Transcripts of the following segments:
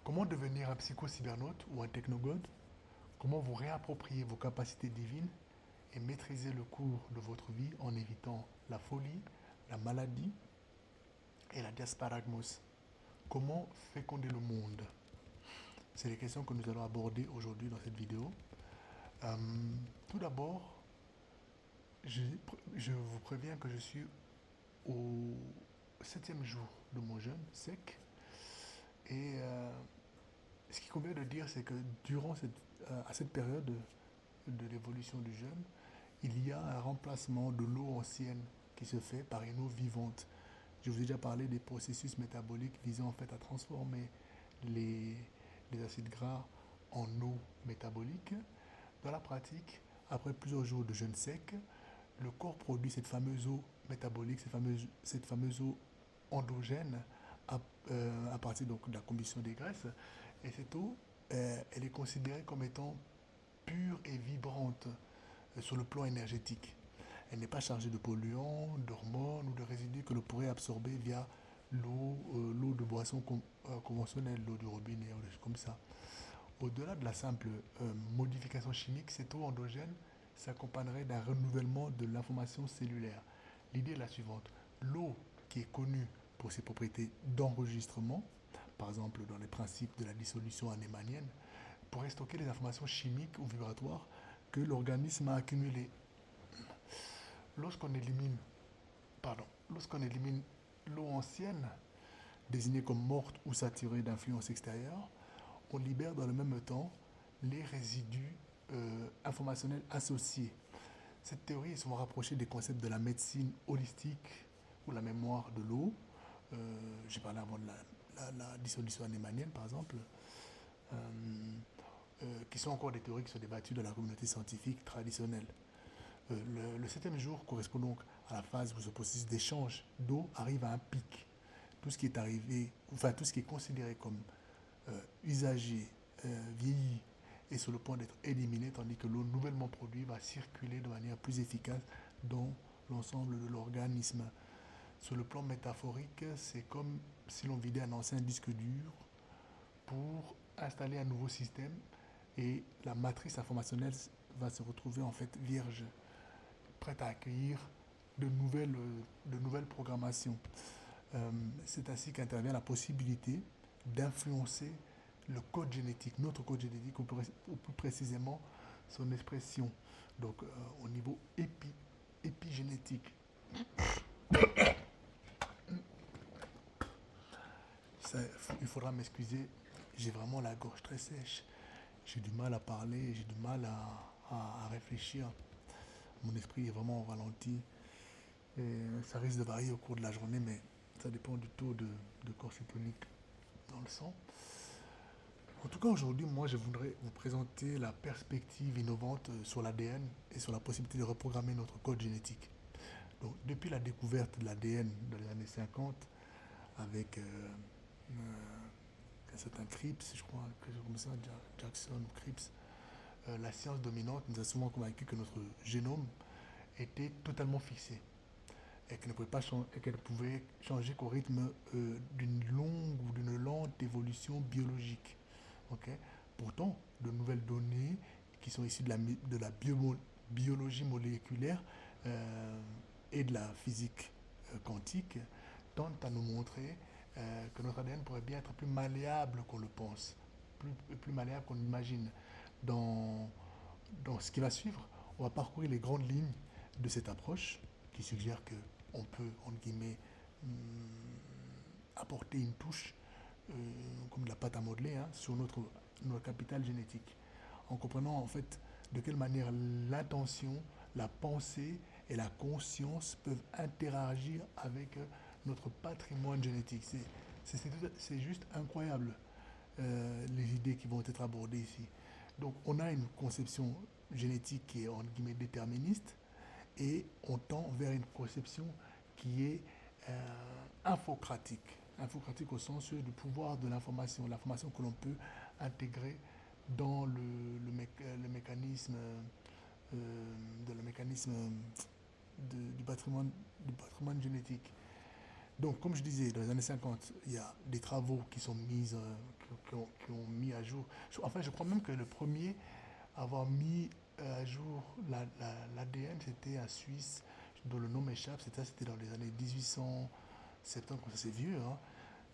Comment devenir un psycho-cybernaute ou un technogode? Comment vous réapproprier vos capacités divines et maîtriser le cours de votre vie en évitant la folie, la maladie et la diasparagmos? Comment féconder le monde? C'est les questions que nous allons aborder aujourd'hui dans cette vidéo. Euh, Tout d'abord, je, je vous préviens que je suis au septième jour de mon jeûne sec. Et ce qu'il convient de dire, c'est que à cette période de l'évolution du jeûne, il y a un remplacement de l'eau ancienne qui se fait par une eau vivante. Je vous ai déjà parlé des processus métaboliques visant en fait à transformer les, les acides gras en eau métabolique. Dans la pratique, après plusieurs jours de jeûne sec, le corps produit cette fameuse eau métabolique, cette fameuse eau endogène à partir donc, de la combustion des graisses. Et cette eau, elle est considérée comme étant pure et vibrante sur le plan énergétique. Elle n'est pas chargée de polluants, d'hormones ou de résidus que l'on pourrait absorber via l'eau de boisson conventionnelle, l'eau du robinet ou des choses comme ça. Au-delà de la simple modification chimique, cette eau endogène s'accompagnerait d'un renouvellement de l'information cellulaire. L'idée est la suivante. L'eau qui est connue pour ses propriétés d'enregistrement, par exemple dans les principes de la dissolution anémanienne, pourrait stocker les informations chimiques ou vibratoires que l'organisme a accumulées. Lorsqu'on élimine, lorsqu'on élimine l'eau ancienne, désignée comme morte ou saturée d'influences extérieures, on libère dans le même temps les résidus informationnels associés. Cette théorie est souvent rapprochée des concepts de la médecine holistique ou la mémoire de l'eau. J'ai parlé avant de la dissolution anémanienne, par exemple, euh, qui sont encore des théories qui sont débattues dans la communauté scientifique traditionnelle. Le septième jour correspond donc à la phase où ce processus d'échange d'eau arrive à un pic. Tout ce qui est arrivé, enfin tout ce qui est considéré comme usagé, vieilli est sur le point d'être éliminé, tandis que l'eau nouvellement produite va circuler de manière plus efficace dans l'ensemble de l'organisme. Sur le plan métaphorique, c'est comme si l'on vidait un ancien disque dur pour installer un nouveau système et la matrice informationnelle va se retrouver en fait vierge, prête à accueillir de nouvelles programmations. C'est ainsi qu'intervient la possibilité d'influencer le code génétique, notre code génétique, ou plus précisément son expression, donc au niveau épigénétique. Ça, il faudra m'excuser, j'ai vraiment la gorge très sèche, j'ai du mal à parler, j'ai du mal à réfléchir, mon esprit est vraiment au ralenti, et ça risque de varier au cours de la journée, mais ça dépend du taux de corps cétonique dans le sang. En tout cas, aujourd'hui, moi, je voudrais vous présenter la perspective innovante sur l'ADN et sur la possibilité de reprogrammer notre code génétique. Donc, depuis la découverte de l'ADN dans les années 50, avec un certain Cripps, je crois, quelque chose comme ça, Jackson ou Cripps, la science dominante nous a souvent convaincu que notre génome était totalement fixé et qu'elle pouvait changer qu'au rythme d'une longue ou d'une lente évolution biologique. Ok. Pourtant, de nouvelles données qui sont issues de la biologie moléculaire euh, et de la physique quantique tentent à nous montrer que notre ADN pourrait bien être plus malléable qu'on le pense, plus malléable qu'on imagine. Dans, dans ce qui va suivre, on va parcourir les grandes lignes de cette approche qui suggère qu'on peut, entre guillemets, apporter une touche comme de la pâte à modeler sur notre capital génétique, en comprenant en fait de quelle manière l'intention, la pensée et la conscience peuvent interagir avec notre patrimoine génétique. C'est juste incroyable les idées qui vont être abordées ici. Donc on a une conception génétique qui est entre guillemets déterministe et on tend vers une conception qui est infocratique. Infocratique au sens du pouvoir de l'information que l'on peut intégrer dans le mécanisme, le mécanisme du patrimoine génétique. Donc, comme je disais, dans les années 50, il y a des travaux qui qui ont mis à jour. Enfin, je crois même que le premier à avoir mis à jour l'ADN, c'était un Suisse dont le nom m'échappe. C'était dans les années 1870, ça c'est vieux, hein.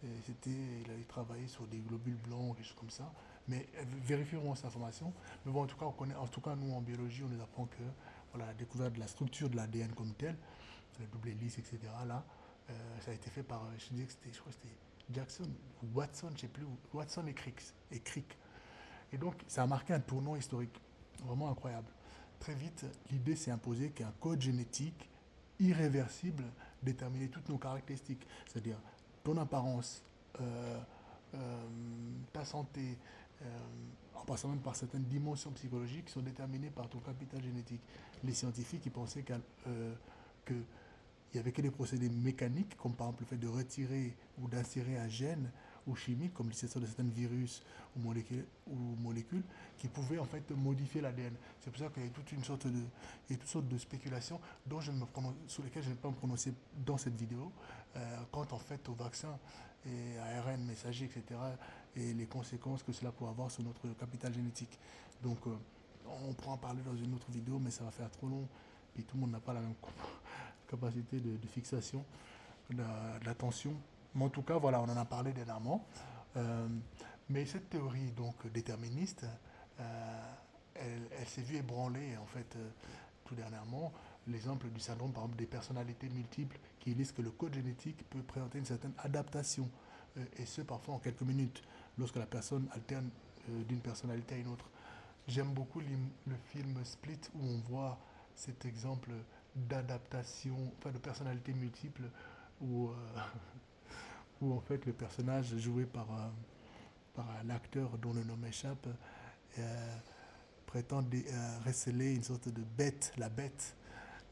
Il avait travaillé sur des globules blancs, quelque chose comme ça. Mais vérifions cette information. Mais bon, en tout cas, en tout cas, nous en biologie, on nous apprend que voilà, la découverte de la structure de l'ADN comme telle, le double hélice, etc. Là, ça a été fait par, je disais que c'était, je crois que c'était Jackson ou Watson, je ne sais plus, Watson et Crick. Et donc, ça a marqué un tournant historique vraiment incroyable. Très vite, l'idée s'est imposée qu'un code génétique irréversible déterminait toutes nos caractéristiques, c'est-à-dire ton apparence, euh, euh, ta santé, en passant même par certaines dimensions psychologiques qui sont déterminées par ton capital génétique. Les scientifiques ils pensaient que il n'y avait que des procédés mécaniques, comme par exemple le fait de retirer ou d'insérer un gène, ou chimique, comme l'insertion de certains virus ou molécules, qui pouvaient en fait modifier l'ADN. C'est pour ça qu'il y a toutes sortes de spéculations sur lesquelles je ne vais pas me prononcer dans cette vidéo, quant en fait au vaccin et à ARN messager, etc., et les conséquences que cela pourrait avoir sur notre capital génétique. Donc, on pourra en parler dans une autre vidéo, mais ça va faire trop long, puis tout le monde n'a pas la même capacité de fixation de l'attention. Mais en tout cas, voilà, on en a parlé dernièrement. Euh, mais cette théorie donc déterministe, elle s'est vue ébranlée en fait tout dernièrement. L'exemple du syndrome, par exemple, des personnalités multiples qui disent que le code génétique peut présenter une certaine adaptation, et ce parfois en quelques minutes, lorsque la personne alterne d'une personnalité à une autre. J'aime beaucoup le film Split où on voit cet exemple d'adaptation, enfin de personnalité multiple, où, où en fait le personnage joué par l'acteur dont le nom m'échappe euh, prétend receler une sorte de bête, la bête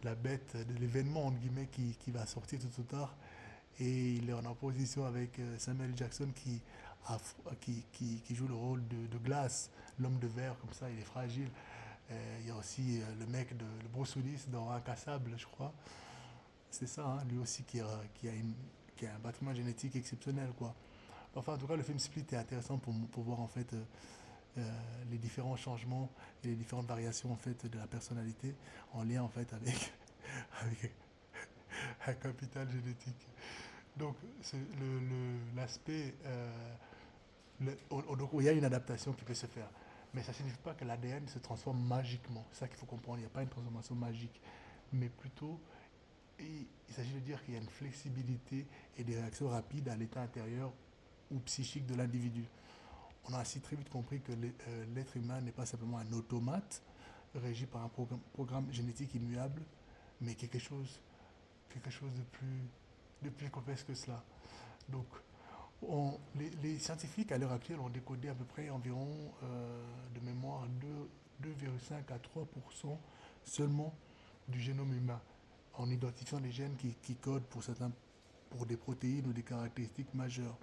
de l'événement entre guillemets qui va sortir tout ou tard, et il est en opposition avec Samuel Jackson qui joue le rôle de glace, l'homme de verre comme ça, il est fragile. Il y a aussi le mec de Bruce Willis dans Incassable, je crois. C'est ça, hein, lui aussi qui a un bâtiment génétique exceptionnel, quoi. Enfin, en tout cas, le film Split est intéressant pour voir en fait les différents changements et les différentes variations en fait de la personnalité en lien en fait avec, avec un capital génétique. Donc, l'aspect, donc, il y a une adaptation qui peut se faire. Mais ça ne signifie pas que l'ADN se transforme magiquement. C'est ça qu'il faut comprendre. Il n'y a pas une transformation magique. Mais plutôt, il s'agit de dire qu'il y a une flexibilité et des réactions rapides à l'état intérieur ou psychique de l'individu. On a ainsi très vite compris que l'être humain n'est pas simplement un automate régi par un programme génétique immuable, mais quelque chose de plus complexe que cela. Donc, les scientifiques à l'heure actuelle ont décodé à peu près environ de mémoire 2,5 à 3% seulement du génome humain, en identifiant les gènes qui codent pour des protéines ou des caractéristiques majeures.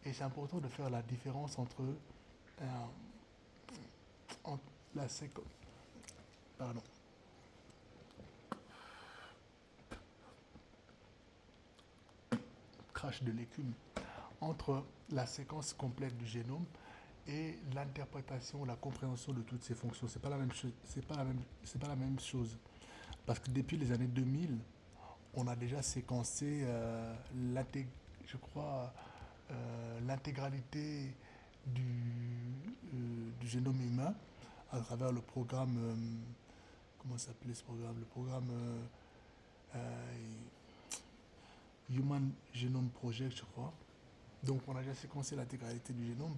Et c'est important de faire la différence euh, entre la séquence, pardon, crash de l'écume, entre la séquence complète du génome et l'interprétation, la compréhension de toutes ces fonctions. C'est pas la même chose. C'est pas la même chose. Parce que depuis les années 2000, on a déjà séquencé, je crois, l'intégralité du génome humain à travers le programme, comment s'appelait ce programme? Le programme euh, Human Genome Project, je crois. Donc on a déjà séquencé l'intégralité du génome,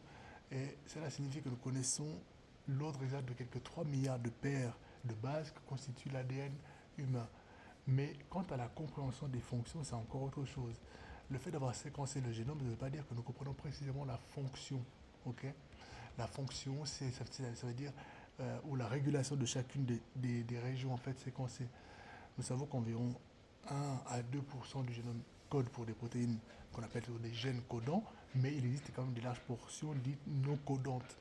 et cela signifie que nous connaissons l'ordre exact de quelques 3 milliards de paires de bases que constituent l'ADN humain. Mais quant à la compréhension des fonctions, c'est encore autre chose. Le fait d'avoir séquencé le génome ne veut pas dire que nous comprenons précisément la fonction. Ok. La fonction, ça veut dire ou la régulation de chacune des régions en fait séquencées. Nous savons qu'environ 1 à 2% du génome code pour des protéines qu'on appelle des gènes codants, mais il existe quand même des larges portions dites non codantes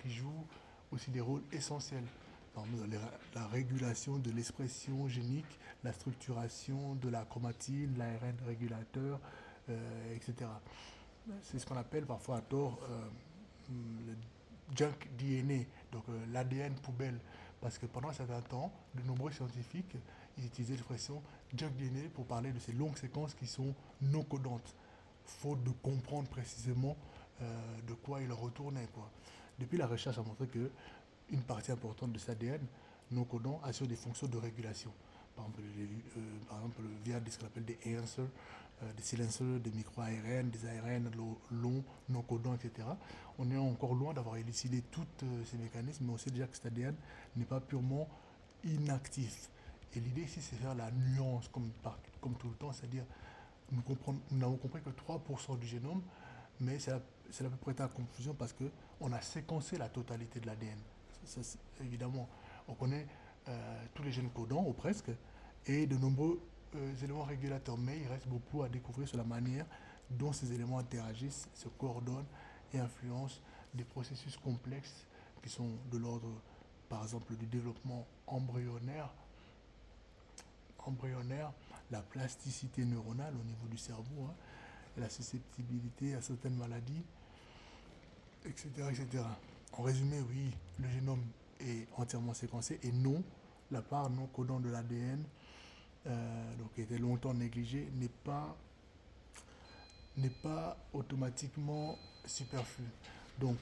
qui jouent aussi des rôles essentiels. Par exemple, la régulation de l'expression génique, la structuration de la chromatine, l'ARN régulateur, etc. C'est ce qu'on appelle parfois à tort le junk DNA, donc l'ADN poubelle. Parce que pendant un certain temps, de nombreux scientifiques ils utilisaient l'expression junk DNA pour parler de ces longues séquences qui sont non codantes, faute de comprendre précisément de quoi il retournait, quoi. Depuis, la recherche a montré que une partie importante de cet ADN non codant assure des fonctions de régulation. Par exemple, via ce qu'on appelle des enhancers, des silencers, des micro-ARN, des ARN longs, non codants, etc. On est encore loin d'avoir élucidé tous ces mécanismes, mais on sait déjà que cet ADN n'est pas purement inactif. Et l'idée ici, c'est faire la nuance, comme tout le temps, c'est-à-dire nous n'avons compris que 3% du génome, mais c'est à peu près à confusion parce qu'on a séquencé la totalité de l'ADN. Évidemment, on connaît tous les gènes codants, ou presque, et de nombreux éléments régulateurs, mais il reste beaucoup à découvrir sur la manière dont ces éléments interagissent, se coordonnent et influencent des processus complexes qui sont de l'ordre, par exemple, du développement embryonnaire, la plasticité neuronale au niveau du cerveau, hein, la susceptibilité à certaines maladies, etc., etc. En résumé, oui, le génome est entièrement séquencé et non, la part non codante de l'ADN, donc qui était longtemps négligée, n'est pas automatiquement superflue. Donc,